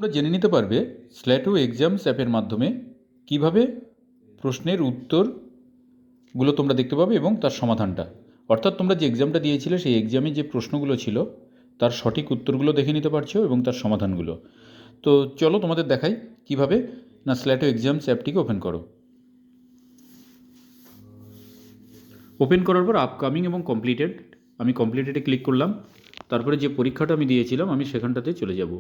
তোমরা জেনে নিতে পারবে স্ল্যাটো এক্সামস অ্যাপের মাধ্যমে কিভাবে প্রশ্নের উত্তরগুলো তোমরা দেখতে পাবে এবং তার সমাধানটা, অর্থাৎ তোমরা যে এক্সামটা দিয়েছিলে সেই এক্সামে যে প্রশ্নগুলো ছিল তার সঠিক উত্তরগুলো দেখে নিতে পারছো এবং তার সমাধানগুলো। তো চলো তোমাদের দেখাই কিভাবে। না, স্ল্যাটো এক্সামস অ্যাপটিকে ওপেন করো। ওপেন করার পর আপকামিং এবং কমপ্লিটেড, আমি কমপ্লিটেডে ক্লিক করলাম। তারপরে যে পরীক্ষাটা আমি দিয়েছিলাম আমি সেখানটাতে চলে যাব।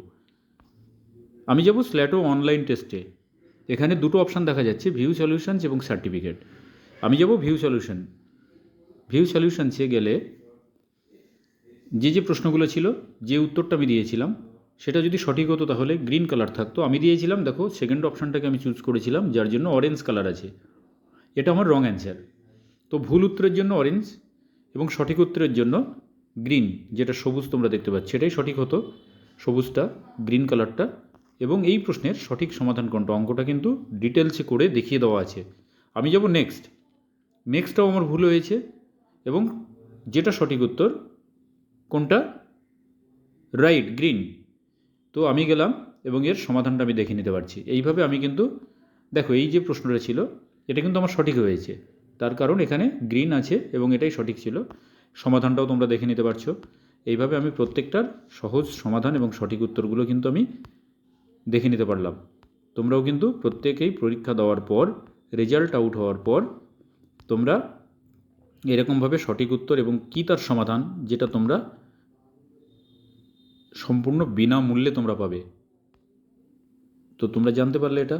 আমি যাব স্ল্যাটো অনলাইন টেস্টে। এখানে দুটো অপশান দেখা যাচ্ছে, ভিউ সলিউশনস এবং সার্টিফিকেট। আমি যাব ভিউ সলিউশন। ভিউ সলিউশনসে গেলে যে প্রশ্নগুলো ছিল, যে উত্তরটা আমি দিয়েছিলাম সেটা যদি সঠিক হতো তাহলে গ্রিন কালার থাকতো। আমি দিয়েছিলাম, দেখো সেকেন্ড অপশানটাকে আমি চুজ করেছিলাম, যার জন্য অরেঞ্জ কালার আছে। এটা আমার রং অ্যান্সার। তো ভুল উত্তরের জন্য অরেঞ্জ এবং সঠিক উত্তরের জন্য গ্রিন, যেটা সবুজ তোমরা দেখতে পাচ্ছ, এটাই সঠিক হতো, সবুজটা, গ্রিন কালারটা। এবং এই প্রশ্নের সঠিক সমাধান কোনটা, অঙ্কটা কিন্তু ডিটেলসে করে দেখিয়ে দেওয়া আছে। আমি যাব নেক্সট। নেক্সটটাও আমার ভুল হয়েছে এবং যেটা সঠিক উত্তর কোনটা, রাইট, গ্রিন। তো আমি গেলাম এবং এর সমাধানটা আমি দেখে নিতে পারছি। এইভাবে আমি কিন্তু, দেখো এই যে প্রশ্নটা ছিল এটা কিন্তু আমার সঠিক হয়েছে, তার কারণ এখানে গ্রিন আছে এবং এটাই সঠিক ছিল। সমাধানটাও তোমরা দেখে নিতে পারছো। এইভাবে আমি প্রত্যেকটার সহজ সমাধান এবং সঠিক উত্তরগুলো কিন্তু আমি দেখে নিতে পারলাম। তোমরাও কিন্তু প্রত্যেকেই পরীক্ষা দেওয়ার পর, রেজাল্ট আউট হওয়ার পর তোমরা এরকমভাবে সঠিক উত্তর এবং কী তার সমাধান, যেটা তোমরা সম্পূর্ণ বিনামূল্যে তোমরা পাবে। তো তোমরা জানতে পারলে এটা।